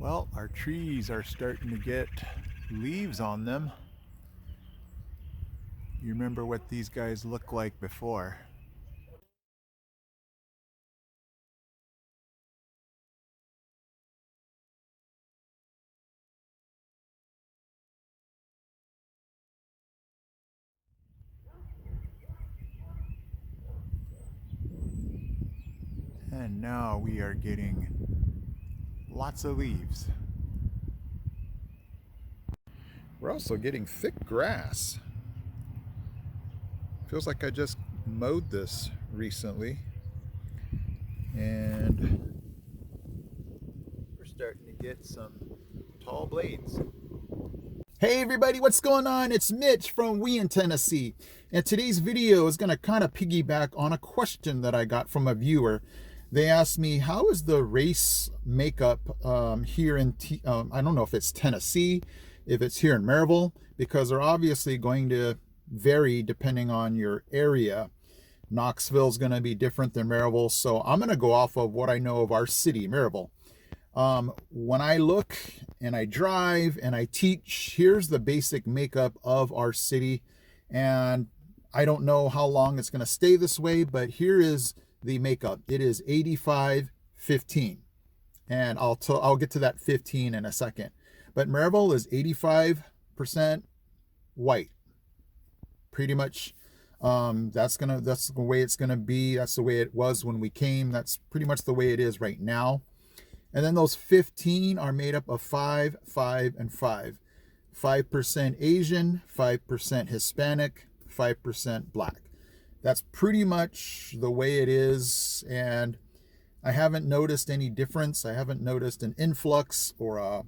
Well, our trees are starting to get leaves on them. You remember what these guys looked like before. And now we are getting lots of leaves. We're also getting thick grass. Feels like I just mowed this recently. And we're starting to get some tall blades. Hey everybody, what's going on? It's Mitch from We in Tennessee. And today's video is going to kind of piggyback on a question that I got from a viewer. They asked me, how is the race makeup here in, I don't know if it's Tennessee, if it's here in Maryville, because they're obviously going to vary depending on your area. Knoxville is going to be different than Maryville, so I'm going to go off of what I know of our city, Maryville. When I look and I drive and I teach, here's the basic makeup of our city. And I don't know how long it's going to stay this way, but here is the makeup. It is 85-15. And I'll get to that 15 in a second. But Maryville is 85% white. Pretty much that's the way it's gonna be. That's the way it was when we came. That's pretty much the way it is right now. And then those 15 are made up of 5, 5, and 5. 5% Asian, 5% Hispanic, 5% Black. That's pretty much the way it is. And I haven't noticed any difference. I haven't noticed an influx or a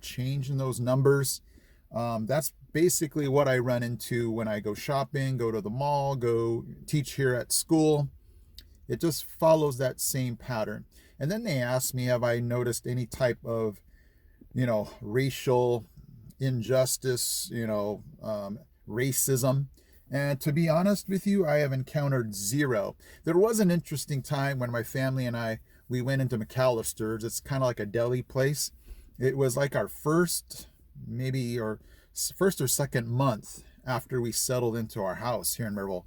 change in those numbers. That's basically what I run into when I go shopping, go to the mall, go teach here at school. It just follows that same pattern. And then they asked me, have I noticed any type of, racial injustice, racism? And to be honest with you, I have encountered zero. There was an interesting time when my family and we went into McAllister's. It's kind of like a deli place. It was like our first or second month after we settled into our house here in Maryville.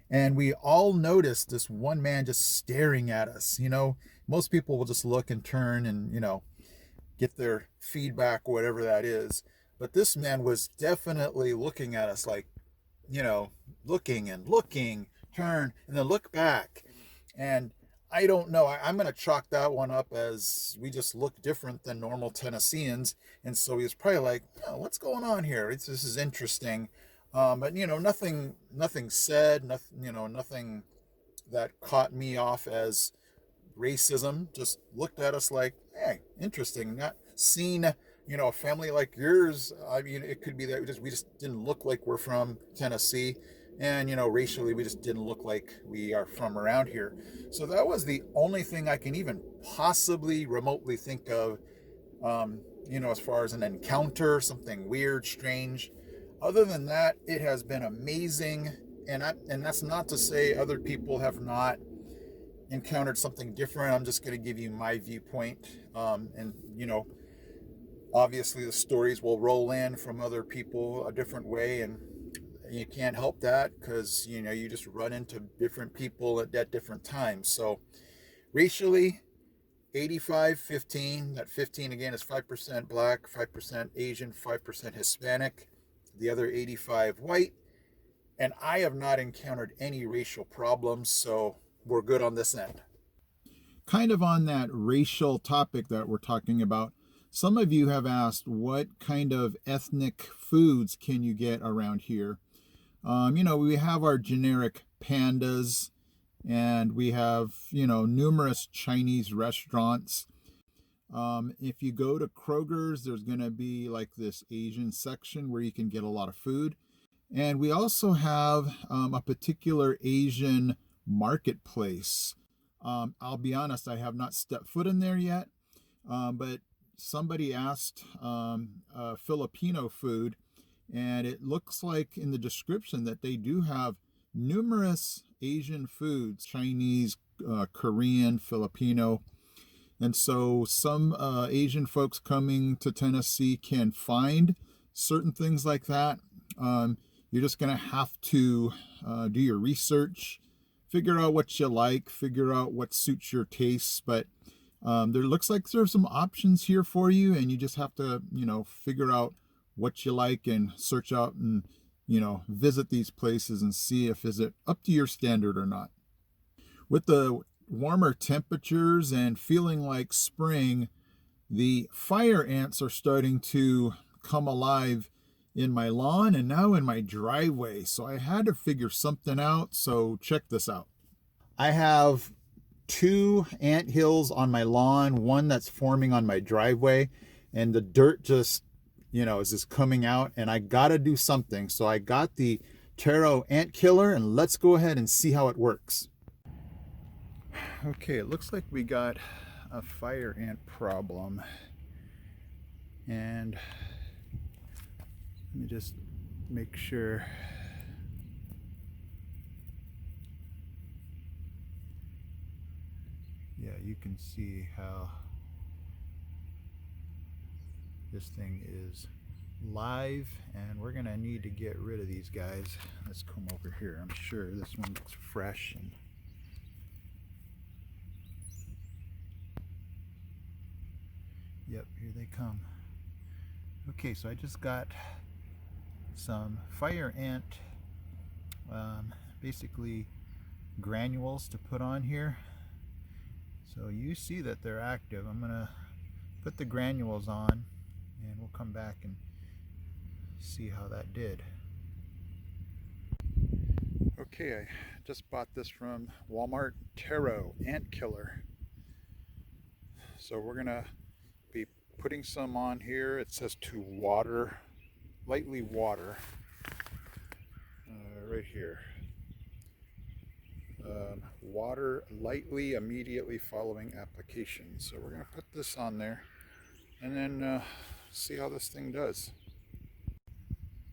And we all noticed this one man just staring at us. Most people will just look and turn and, get their feedback, whatever that is. But this man was definitely looking at us like, looking and looking, turn, and then look back. And I don't know. I'm going to chalk that one up as we just look different than normal Tennesseans. And so he was probably like, what's going on here? This is interesting. But nothing said, nothing that caught me off as racism. Just looked at us like, hey, interesting. Not seen, a family like yours. I mean, it could be that we just didn't look like we're from Tennessee, and racially we just didn't look like we are from around here. So that was the only thing I can even possibly remotely think of. As far as an encounter, something weird, strange. Other than that, it has been amazing, and that's not to say other people have not encountered something different. I'm just going to give you my viewpoint, and obviously the stories will roll in from other people a different way, and you can't help that because you just run into different people at different times. So racially, 85-15. That 15 again is 5% Black, 5% Asian, 5% Hispanic, the other 85 white. And I have not encountered any racial problems, so we're good on this end. Kind of on that racial topic that we're talking about, some of you have asked what kind of ethnic foods can you get around here. We have our generic pandas, and we have, numerous Chinese restaurants. If you go to Kroger's, there's going to be like this Asian section where you can get a lot of food. And we also have a particular Asian marketplace. I'll be honest, I have not stepped foot in there yet, but somebody asked Filipino food, and it looks like in the description that they do have numerous Asian foods, Chinese, Korean, Filipino. And so some Asian folks coming to Tennessee can find certain things like that. You're just going to have to do your research, figure out what you like, figure out what suits your tastes. But there looks like there's some options here for you, and you just have to, figure out what you like and search out and, visit these places and see if is it up to your standard or not. With the warmer temperatures and feeling like spring, the fire ants are starting to come alive in my lawn and now in my driveway. So I had to figure something out. So check this out. I have 2 ant hills on my lawn, one that's forming on my driveway, and the dirt just, is just coming out, and I got to do something. So I got the Taro ant killer, and let's go ahead and see how it works. Okay, it looks like we got a fire ant problem. And let me just make sure. Yeah, you can see how this thing is live, and we're gonna need to get rid of these guys. Let's come over here. I'm sure this one looks fresh. And yep, here they come. Okay, so I just got some fire ant, basically granules to put on here. So you see that they're active. I'm gonna put the granules on, and we'll come back and see how that did. Okay, I just bought this from Walmart, Taro ant killer. So we're gonna be putting some on here. It says to water, lightly water, right here. Water lightly immediately following application. So we're going to put this on there and then see how this thing does.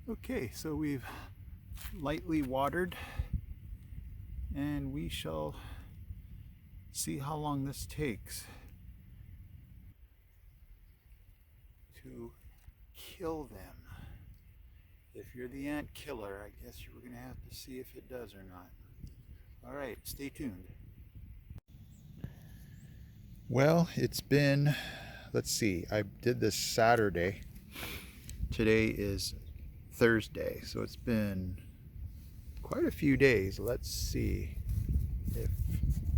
Okay, so we've lightly watered, and we shall see how long this takes to kill them. If you're the ant killer, I guess you're going to have to see if it does or not. All right, stay tuned. Well, it's been, let's see, I did this Saturday. Today is Thursday, so it's been quite a few days. Let's see if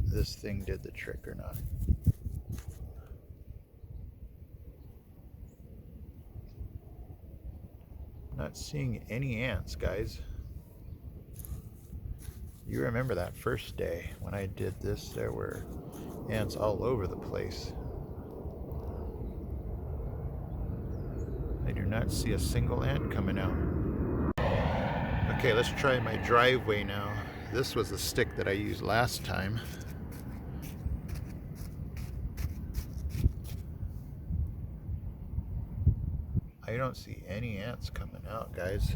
this thing did the trick or not. Not seeing any ants, guys. You remember that first day when I did this, there were ants all over the place. I do not see a single ant coming out. Okay, let's try my driveway now. This was the stick that I used last time. I don't see any ants coming out, guys.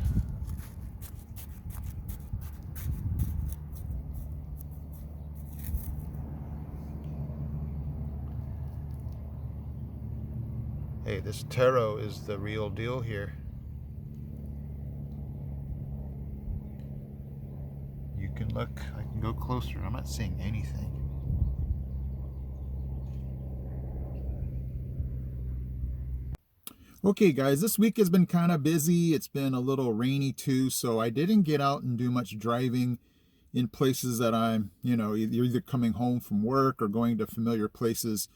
Hey, this Taro is the real deal here. You can look, I can go closer. I'm not seeing anything. Okay guys, this week has been kind of busy. It's been a little rainy too, so I didn't get out and do much driving in places that I'm, either coming home from work or going to familiar places.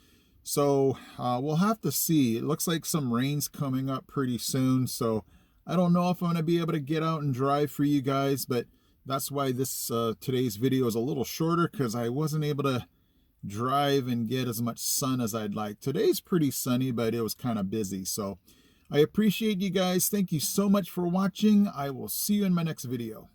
So we'll have to see. It looks like some rain's coming up pretty soon, so I don't know if I'm going to be able to get out and drive for you guys, but that's why this today's video is a little shorter, because I wasn't able to drive and get as much sun as I'd like. Today's pretty sunny, but it was kind of busy. So I appreciate you guys. Thank you so much for watching. I will see you in my next video.